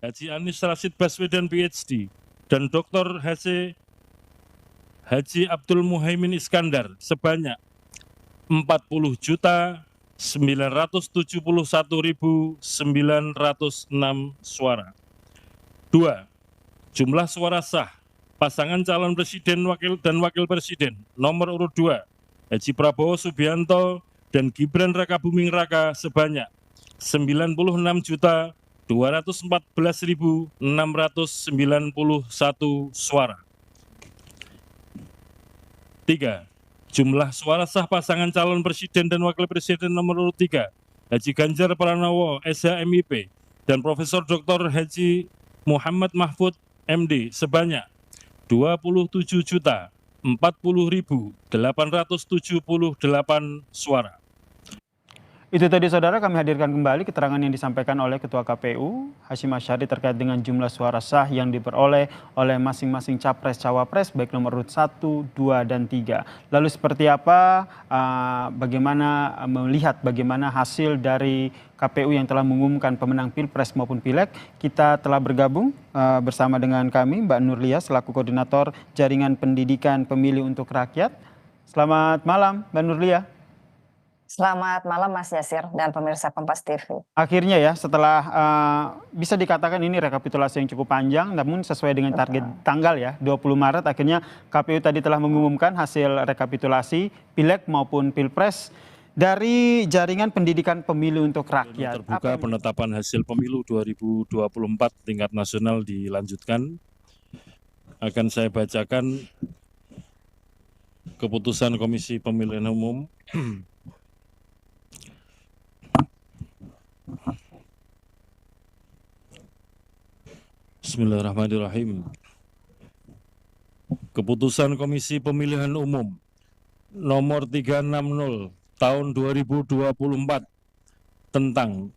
Haji Anies Rashid Baswedan PhD, dan Dr. Haji Abdul Muhaimin Iskandar sebanyak 40.971.906 suara. 2. Jumlah suara sah pasangan calon presiden dan wakil presiden nomor urut 2 Haji Prabowo Subianto dan Gibran Rakabuming Raka sebanyak 96.214.691 suara. 3. Jumlah suara sah pasangan calon presiden dan wakil presiden nomor urut 3 Haji Ganjar Pranowo SHMIP dan Profesor Dr. Haji Muhammad Mahfud MD sebanyak 27.040.878 suara. Itu tadi saudara, kami hadirkan kembali keterangan yang disampaikan oleh Ketua KPU Hasyim Asyari terkait dengan jumlah suara sah yang diperoleh oleh masing-masing capres-cawapres baik nomor urut 1, 2, dan 3. Lalu seperti apa, bagaimana melihat bagaimana hasil dari KPU yang telah mengumumkan pemenang Pilpres maupun Pileg. Kita telah bergabung bersama dengan kami Mbak Nurlia selaku Koordinator Jaringan Pendidikan Pemilih untuk Rakyat. Selamat malam Mbak Nurlia. Selamat malam Mas Yasir dan pemirsa Kompas TV. Akhirnya ya, setelah bisa dikatakan ini rekapitulasi yang cukup panjang, namun sesuai dengan target tanggal ya, 20 Maret, akhirnya KPU tadi telah mengumumkan hasil rekapitulasi Pileg maupun Pilpres dari Jaringan Pendidikan Pemilih untuk Rakyat. Terbuka penetapan hasil pemilu 2024 tingkat nasional dilanjutkan. Akan saya bacakan keputusan Komisi Pemilihan Umum. Bismillahirrahmanirrahim. Keputusan Komisi Pemilihan Umum nomor 360 tahun 2024 tentang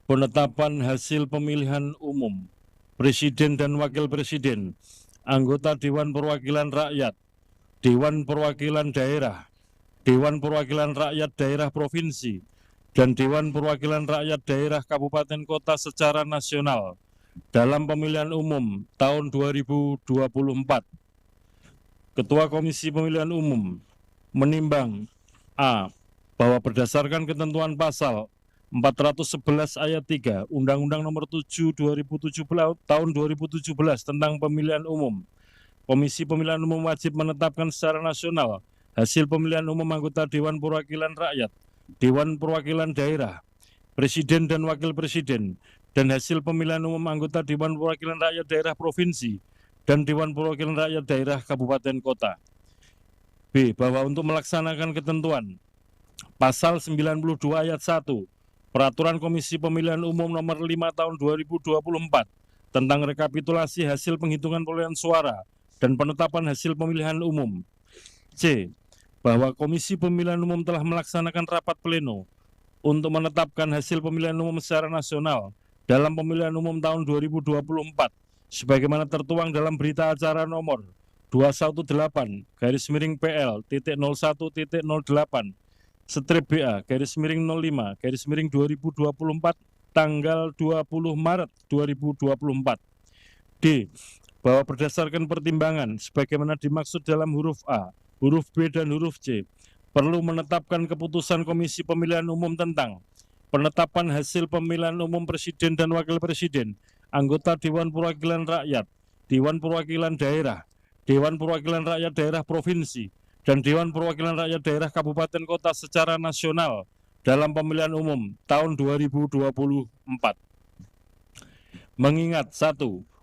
penetapan hasil pemilihan umum Presiden dan Wakil Presiden, anggota Dewan Perwakilan Rakyat, Dewan Perwakilan Daerah, Dewan Perwakilan Rakyat Daerah Provinsi, dan Dewan Perwakilan Rakyat Daerah Kabupaten Kota secara nasional dalam pemilihan umum tahun 2024. Ketua Komisi Pemilihan Umum menimbang A. Bahwa berdasarkan ketentuan pasal 411 ayat 3 Undang-Undang Nomor 7 2017 tahun 2017 tentang pemilihan umum, Komisi Pemilihan Umum wajib menetapkan secara nasional hasil pemilihan umum anggota Dewan Perwakilan Rakyat, Dewan Perwakilan Daerah, Presiden dan Wakil Presiden, dan hasil pemilihan umum anggota Dewan Perwakilan Rakyat Daerah Provinsi dan Dewan Perwakilan Rakyat Daerah Kabupaten Kota. B. Bahwa untuk melaksanakan ketentuan Pasal 92 ayat 1 Peraturan Komisi Pemilihan Umum Nomor 5 Tahun 2024 tentang rekapitulasi hasil penghitungan perolehan suara dan penetapan hasil pemilihan umum. C. Bahwa Komisi Pemilihan Umum telah melaksanakan rapat pleno untuk menetapkan hasil pemilihan umum secara nasional dalam pemilihan umum tahun 2024 sebagaimana tertuang dalam berita acara nomor 218/PL.01.08 /BA/05/2024 tanggal 20 Maret 2024. D. Bahwa berdasarkan pertimbangan sebagaimana dimaksud dalam huruf A, huruf B, dan huruf C, perlu menetapkan keputusan Komisi Pemilihan Umum tentang penetapan hasil pemilihan umum Presiden dan Wakil Presiden, anggota Dewan Perwakilan Rakyat, Dewan Perwakilan Daerah, Dewan Perwakilan Rakyat Daerah Provinsi, dan Dewan Perwakilan Rakyat Daerah Kabupaten Kota secara nasional dalam pemilihan umum tahun 2024. Mengingat 1.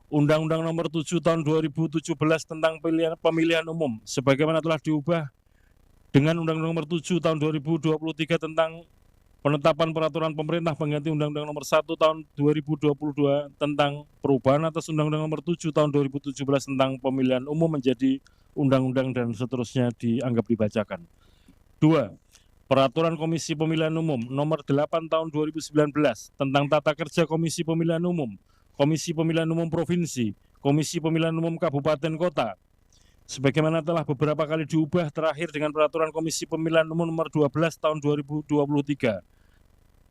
Undang-Undang Nomor 7 Tahun 2017 tentang pemilihan umum sebagaimana telah diubah dengan Undang-Undang Nomor 7 Tahun 2023 tentang penetapan peraturan pemerintah pengganti Undang-Undang Nomor 1 Tahun 2022 tentang perubahan atas Undang-Undang Nomor 7 Tahun 2017 tentang pemilihan umum menjadi undang-undang dan seterusnya dianggap dibacakan. 2. Peraturan Komisi Pemilihan Umum Nomor 8 Tahun 2019 tentang tata kerja Komisi Pemilihan Umum, Komisi Pemilihan Umum Provinsi, Komisi Pemilihan Umum Kabupaten Kota, sebagaimana telah beberapa kali diubah terakhir dengan Peraturan Komisi Pemilihan Umum Nomor 12 Tahun 2023.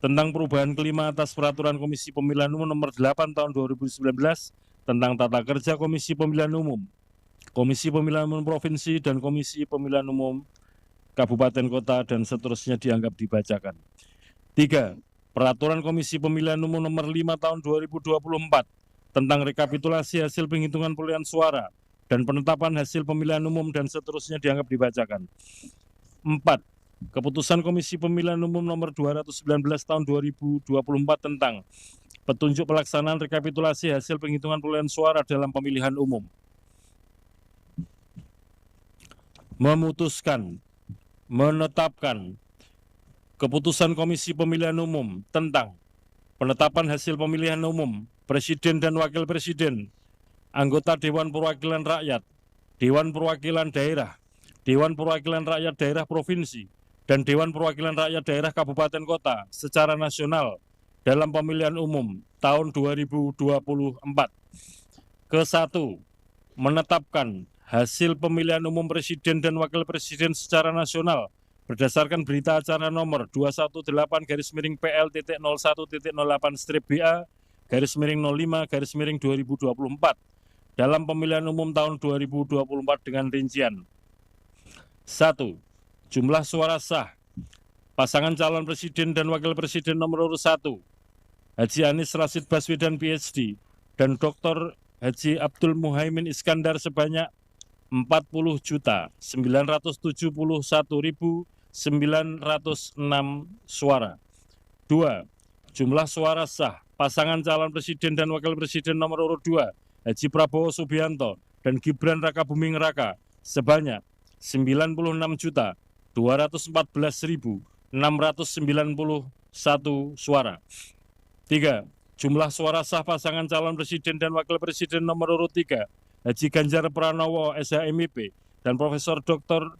tentang perubahan kelima atas Peraturan Komisi Pemilihan Umum Nomor 8 Tahun 2019 tentang tata kerja Komisi Pemilihan Umum, Komisi Pemilihan Umum Provinsi, dan Komisi Pemilihan Umum Kabupaten Kota, dan seterusnya dianggap dibacakan. 3. Peraturan Komisi Pemilihan Umum Nomor 5 Tahun 2024 tentang rekapitulasi hasil penghitungan perolehan suara dan penetapan hasil pemilihan umum, dan seterusnya dianggap dibacakan. 4. Keputusan Komisi Pemilihan Umum Nomor 219 Tahun 2024 tentang petunjuk pelaksanaan rekapitulasi hasil penghitungan perolehan suara dalam pemilihan umum. Memutuskan, menetapkan keputusan Komisi Pemilihan Umum tentang penetapan hasil pemilihan umum Presiden dan Wakil Presiden, anggota Dewan Perwakilan Rakyat, Dewan Perwakilan Daerah, Dewan Perwakilan Rakyat Daerah Provinsi, dan Dewan Perwakilan Rakyat Daerah Kabupaten Kota secara nasional dalam pemilihan umum tahun 2024. Ke-1. Menetapkan hasil pemilihan umum Presiden dan Wakil Presiden secara nasional berdasarkan berita acara nomor 218-01-01-BA-05-2024 dalam pemilihan umum tahun 2024 dengan rincian: 1. Jumlah suara sah pasangan calon presiden dan wakil presiden nomor urut 1 Haji Anies Rashid Baswedan PhD dan Dr. Haji Abdul Muhaimin Iskandar sebanyak 40.971.906 suara. 2. Jumlah suara sah pasangan calon presiden dan wakil presiden nomor urut 2 Haji Prabowo Subianto dan Gibran Rakabuming Raka sebanyak 96.214.691 suara. 3. Jumlah suara sah pasangan calon presiden dan wakil presiden nomor urut 3 Haji Ganjar Pranowo SHMIP dan Profesor Dr.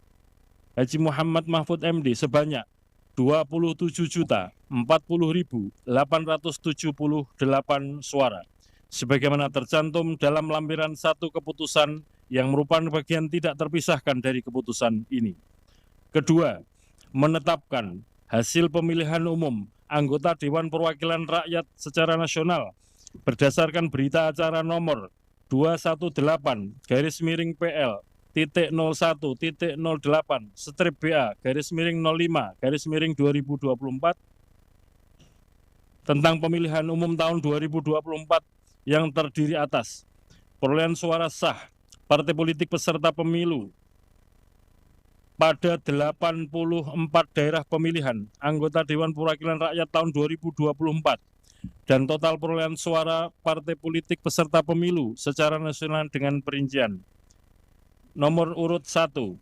Haji Muhammad Mahfud MD sebanyak 27.040.878 suara, sebagaimana tercantum dalam lampiran 1 keputusan yang merupakan bagian tidak terpisahkan dari keputusan ini. Kedua, menetapkan hasil pemilihan umum anggota Dewan Perwakilan Rakyat secara nasional berdasarkan berita acara nomor 218-001.08/BA-05/2024 tentang pemilihan umum tahun 2024 yang terdiri atas perolehan suara sah partai politik peserta pemilu pada 84 daerah pemilihan anggota Dewan Perwakilan Rakyat tahun 2024 dan total perolehan suara partai politik peserta pemilu secara nasional dengan perincian: nomor urut 1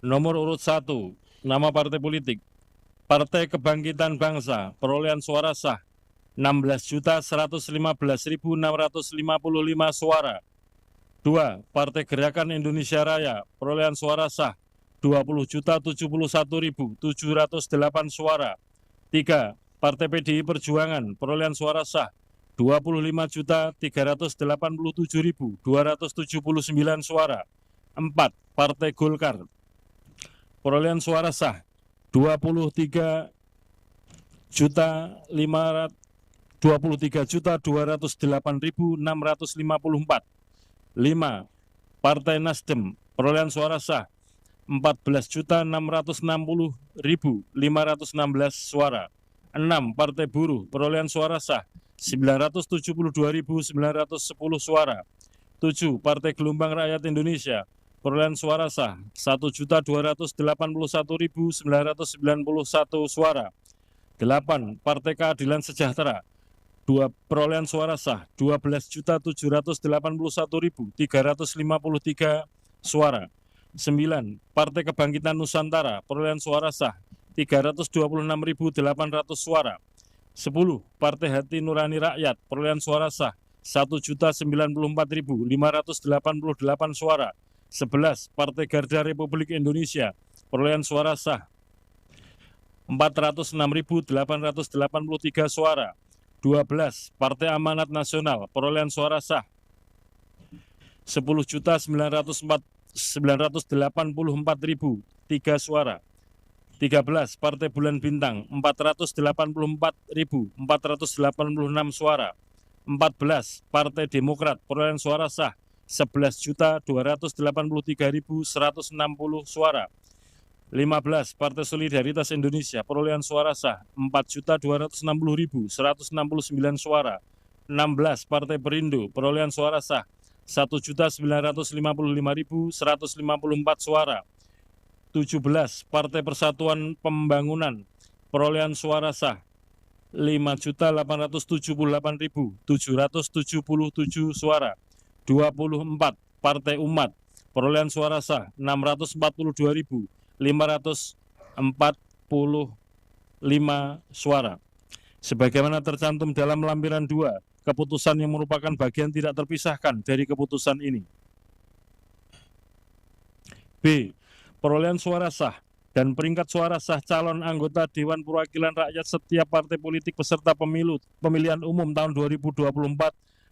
Nomor urut 1, nama partai politik, Partai Kebangkitan Bangsa, perolehan suara sah 16.115.655 suara. 2. Partai Gerakan Indonesia Raya, perolehan suara sah 20.071.708 suara. 3. Partai PDI Perjuangan, perolehan suara sah 25.387.279 suara. 4. Partai Golkar, perolehan suara sah 23.208.654. 5. Partai Nasdem, perolehan suara sah 14.660.516 suara. 6. Partai Buruh, perolehan suara sah 972.910 suara. 7. Partai Gelombang Rakyat Indonesia, perolehan suara sah 1.281.991 suara. 8. Partai Keadilan Sejahtera, perolehan suara sah 12.781.353 suara. 9. Partai Kebangkitan Nusantara, perolehan suara sah 326.800 suara. 10. Partai Hati Nurani Rakyat, perolehan suara sah 1.094.588 suara. 11. Partai Garda Republik Indonesia, perolehan suara sah 406.883 suara. 12. Partai Amanat Nasional, perolehan suara sah 10.984.003 suara. 13. Partai Bulan Bintang, 484.486 suara. 14. Partai Demokrat, perolehan suara sah 11.283.160 suara. 15. Partai Solidaritas Indonesia, perolehan suara sah 4.260.169 suara. 16. Partai Perindo, perolehan suara sah 1.955.154 suara. 17. Partai Persatuan Pembangunan, perolehan suara sah 5.878.777 suara. 24. Partai Umat, perolehan suara sah 642.545 suara. Sebagaimana tercantum dalam lampiran 2, keputusan yang merupakan bagian tidak terpisahkan dari keputusan ini. B. Perolehan suara sah dan peringkat suara sah calon anggota Dewan Perwakilan Rakyat setiap partai politik peserta pemilihan umum tahun 2024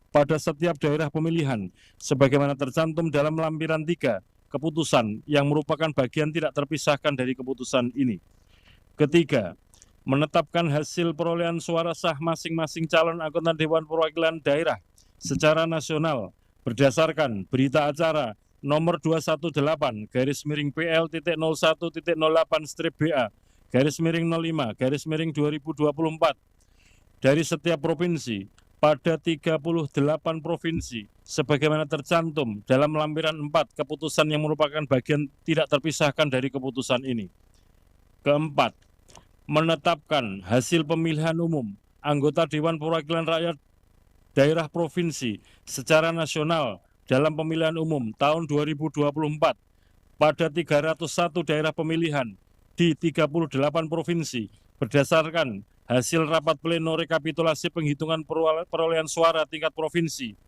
pada setiap daerah pemilihan, sebagaimana tercantum dalam lampiran 3, keputusan yang merupakan bagian tidak terpisahkan dari keputusan ini. Ketiga, menetapkan hasil perolehan suara sah masing-masing calon anggota Dewan Perwakilan Daerah secara nasional berdasarkan berita acara nomor 218/PL.01.08-BA/05/2024 dari setiap provinsi pada 38 provinsi sebagaimana tercantum dalam lampiran 4, keputusan yang merupakan bagian tidak terpisahkan dari keputusan ini. Keempat, menetapkan hasil pemilihan umum anggota Dewan Perwakilan Rakyat Daerah Provinsi secara nasional dalam pemilihan umum tahun 2024 pada 301 daerah pemilihan di 38 provinsi berdasarkan hasil rapat pleno rekapitulasi penghitungan perolehan suara tingkat provinsi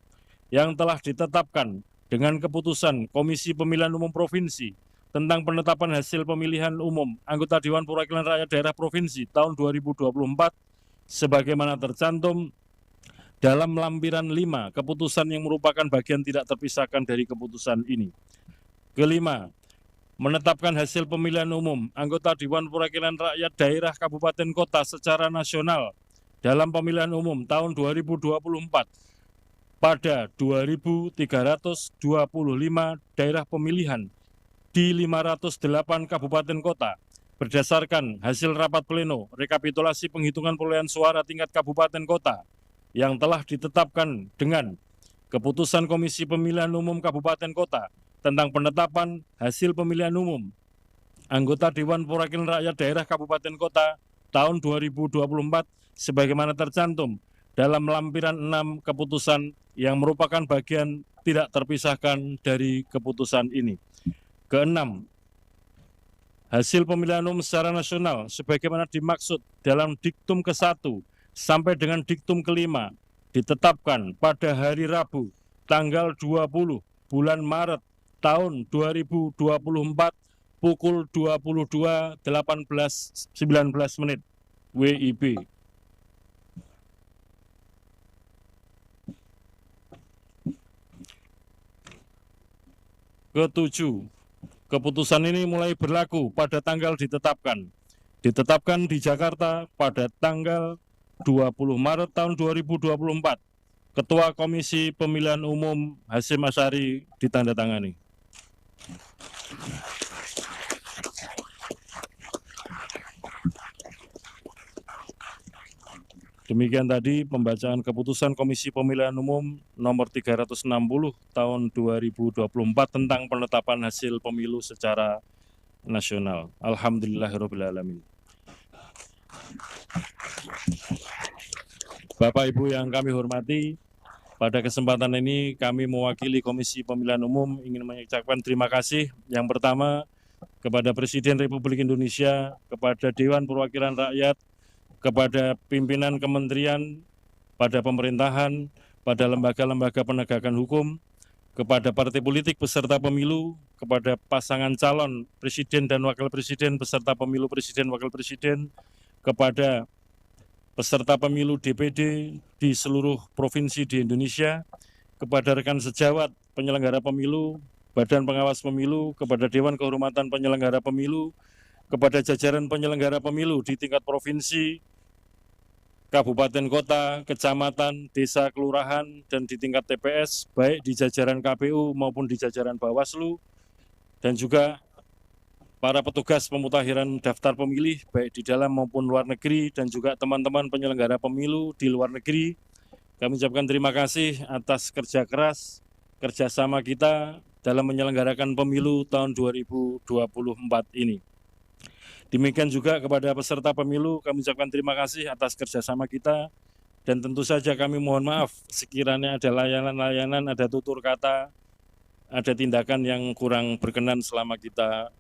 yang telah ditetapkan dengan keputusan Komisi Pemilihan Umum Provinsi tentang penetapan hasil pemilihan umum anggota Dewan Perwakilan Rakyat Daerah Provinsi tahun 2024 sebagaimana tercantum dalam lampiran 5, keputusan yang merupakan bagian tidak terpisahkan dari keputusan ini. Kelima, menetapkan hasil pemilihan umum anggota Dewan Perwakilan Rakyat Daerah Kabupaten Kota secara nasional dalam pemilihan umum tahun 2024 pada 2.325 daerah pemilihan di 508 kabupaten kota berdasarkan hasil rapat pleno rekapitulasi penghitungan perolehan suara tingkat kabupaten kota yang telah ditetapkan dengan keputusan Komisi Pemilihan Umum Kabupaten Kota tentang penetapan hasil pemilihan umum anggota Dewan Perwakilan Rakyat Daerah Kabupaten Kota tahun 2024 sebagaimana tercantum dalam lampiran 6, keputusan yang merupakan bagian tidak terpisahkan dari keputusan ini. Keenam, hasil pemilihan umum secara nasional sebagaimana dimaksud dalam diktum ke-1 sampai dengan diktum ke-5 ditetapkan pada hari Rabu tanggal 20 bulan Maret tahun 2024 pukul 22.18.19 WIB. Ketujuh, keputusan ini mulai berlaku pada tanggal ditetapkan di Jakarta pada tanggal 20 Maret tahun 2024. Ketua Komisi Pemilihan Umum Hasyim Asyari ditandatangani. Demikian tadi pembacaan keputusan Komisi Pemilihan Umum nomor 360 tahun 2024 tentang penetapan hasil pemilu secara nasional. Alhamdulillahirrahmanirrahim. Bapak Ibu yang kami hormati, pada kesempatan ini kami mewakili Komisi Pemilihan Umum ingin mengucapkan terima kasih yang pertama kepada Presiden Republik Indonesia, kepada Dewan Perwakilan Rakyat, kepada pimpinan kementerian, pada pemerintahan, pada lembaga-lembaga penegakan hukum, kepada partai politik peserta pemilu, kepada pasangan calon presiden dan wakil presiden peserta pemilu presiden wakil presiden, kepada peserta pemilu DPD di seluruh provinsi di Indonesia, kepada rekan sejawat penyelenggara pemilu, Badan Pengawas Pemilu, kepada Dewan Kehormatan Penyelenggara Pemilu, kepada jajaran penyelenggara pemilu di tingkat provinsi, kabupaten kota, kecamatan, desa, kelurahan, dan di tingkat TPS, baik di jajaran KPU maupun di jajaran Bawaslu, dan juga para petugas pemutakhiran daftar pemilih, baik di dalam maupun luar negeri, dan juga teman-teman penyelenggara pemilu di luar negeri. Kami ucapkan terima kasih atas kerja keras, kerjasama kita dalam menyelenggarakan pemilu tahun 2024 ini. Demikian juga kepada peserta pemilu, kami ucapkan terima kasih atas kerjasama kita, dan tentu saja kami mohon maaf sekiranya ada layanan-layanan, ada tutur kata, ada tindakan yang kurang berkenan selama kita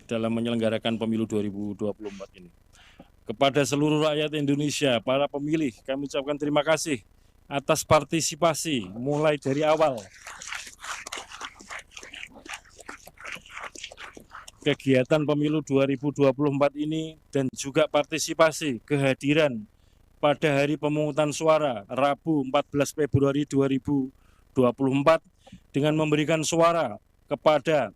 dalam menyelenggarakan pemilu 2024 ini. Kepada seluruh rakyat Indonesia, para pemilih, kami ucapkan terima kasih atas partisipasi mulai dari awal kegiatan pemilu 2024 ini, dan juga partisipasi kehadiran pada hari pemungutan suara Rabu 14 Februari 2024 dengan memberikan suara kepada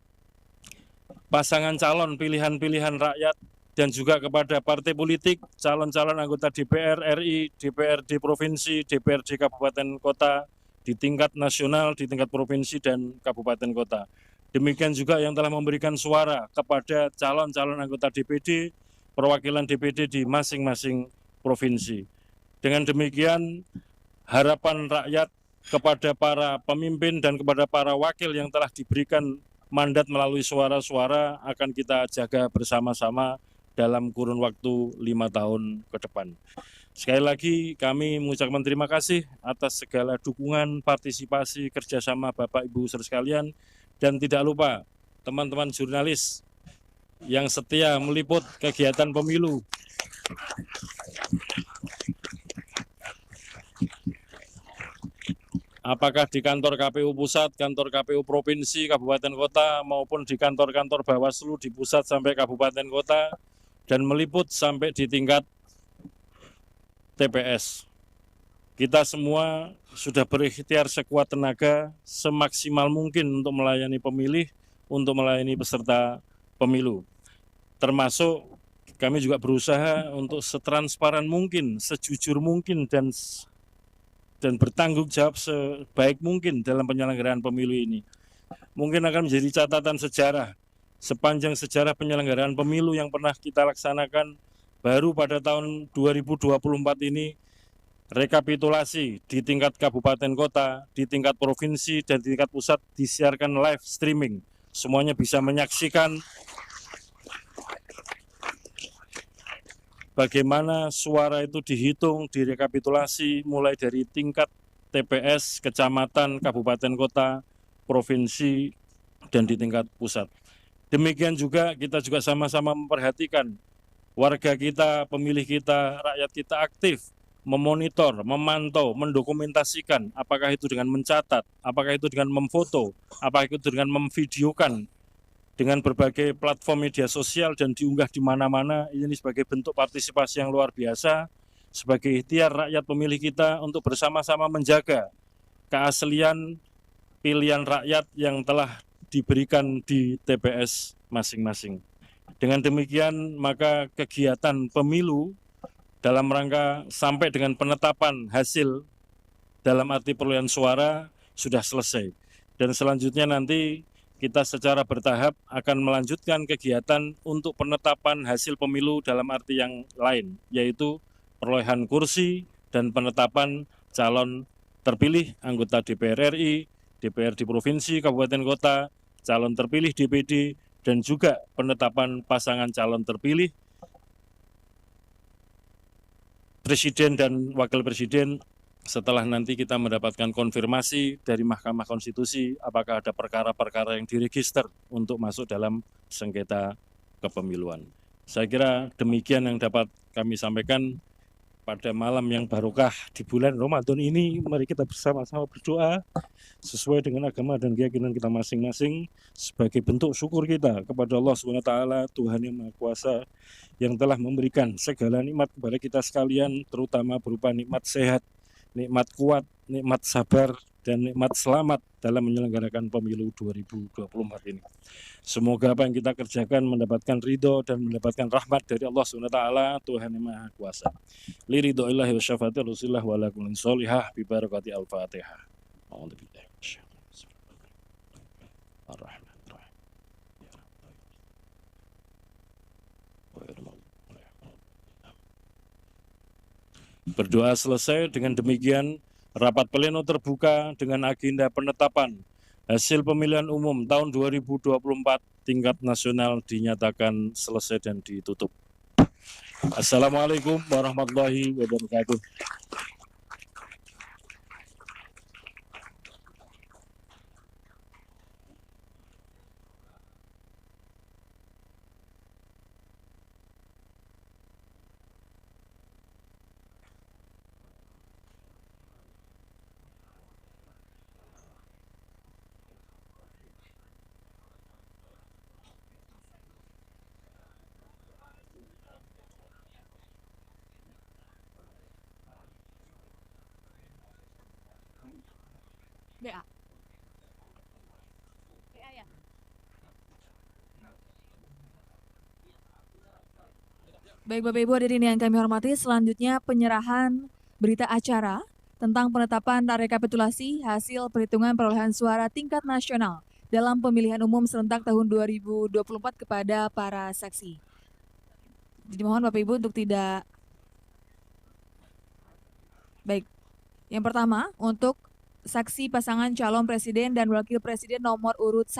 pasangan calon pilihan-pilihan rakyat dan juga kepada partai politik, calon-calon anggota DPR RI, DPRD Provinsi, DPRD Kabupaten Kota di tingkat nasional, di tingkat provinsi dan kabupaten kota. Demikian juga yang telah memberikan suara kepada calon-calon anggota DPD, perwakilan DPD di masing-masing provinsi. Dengan demikian, harapan rakyat kepada para pemimpin dan kepada para wakil yang telah diberikan mandat melalui suara-suara akan kita jaga bersama-sama dalam kurun waktu 5 tahun ke depan. Sekali lagi kami mengucapkan terima kasih atas segala dukungan, partisipasi, kerjasama Bapak Ibu saudara sekalian, dan tidak lupa teman-teman jurnalis yang setia meliput kegiatan pemilu. Apakah di kantor KPU Pusat, kantor KPU Provinsi, Kabupaten Kota, maupun di kantor-kantor Bawaslu di pusat sampai Kabupaten Kota, dan meliput sampai di tingkat TPS. Kita semua sudah berikhtiar sekuat tenaga, semaksimal mungkin untuk melayani pemilih, untuk melayani peserta pemilu. Termasuk kami juga berusaha untuk setransparan mungkin, sejujur mungkin, dan bertanggung jawab sebaik mungkin dalam penyelenggaraan pemilu ini. Mungkin akan menjadi catatan sejarah, sepanjang sejarah penyelenggaraan pemilu yang pernah kita laksanakan, baru pada tahun 2024 ini, rekapitulasi di tingkat kabupaten kota, di tingkat provinsi, dan di tingkat pusat disiarkan live streaming. Semuanya bisa menyaksikan bagaimana suara itu dihitung, direkapitulasi mulai dari tingkat TPS, kecamatan, kabupaten kota, provinsi, dan di tingkat pusat. Demikian juga kita juga sama-sama memperhatikan warga kita, pemilih kita, rakyat kita aktif memonitor, memantau, mendokumentasikan, apakah itu dengan mencatat, apakah itu dengan memfoto, apakah itu dengan memvideokan dengan berbagai platform media sosial dan diunggah di mana-mana. Ini sebagai bentuk partisipasi yang luar biasa, sebagai ikhtiar rakyat pemilih kita untuk bersama-sama menjaga keaslian pilihan rakyat yang telah diberikan di TPS masing-masing. Dengan demikian, maka kegiatan pemilu dalam rangka sampai dengan penetapan hasil dalam arti perolehan suara sudah selesai. Dan selanjutnya nanti kita secara bertahap akan melanjutkan kegiatan untuk penetapan hasil pemilu dalam arti yang lain, yaitu perolehan kursi dan penetapan calon terpilih anggota DPR RI, DPR di provinsi, kabupaten kota, calon terpilih DPD, dan juga penetapan pasangan calon terpilih presiden dan wakil presiden setelah nanti kita mendapatkan konfirmasi dari Mahkamah Konstitusi apakah ada perkara-perkara yang diregister untuk masuk dalam sengketa kepemiluan. Saya kira demikian yang dapat kami sampaikan pada malam yang barokah di bulan Ramadan ini. Mari kita bersama-sama berdoa sesuai dengan agama dan keyakinan kita masing-masing sebagai bentuk syukur kita kepada Allah SWT, Tuhan yang Maha Kuasa, yang telah memberikan segala nikmat kepada kita sekalian, terutama berupa nikmat sehat, nikmat kuat, nikmat sabar, dan nikmat selamat dalam menyelenggarakan pemilu 2024 ini. Semoga apa yang kita kerjakan mendapatkan ridho dan mendapatkan rahmat dari Allah SWT, Tuhan yang Maha Kuasa. Liridho'illahi wa syafaati Rasulillah wa ala kullin sholihah bi barakati al-Fatihah. Berdoa selesai. Dengan demikian, rapat pleno terbuka dengan agenda penetapan hasil pemilihan umum tahun 2024 tingkat nasional dinyatakan selesai dan ditutup. Assalamualaikum warahmatullahi wabarakatuh. BA. BA ya. Baik Bapak Ibu hadirin yang kami hormati, selanjutnya penyerahan berita acara tentang penetapan rekapitulasi hasil perhitungan perolehan suara tingkat nasional dalam pemilihan umum serentak tahun 2024 kepada para saksi. Jadi mohon Bapak Ibu untuk tidak. Baik. Yang pertama untuk saksi pasangan calon presiden dan wakil presiden nomor urut 1.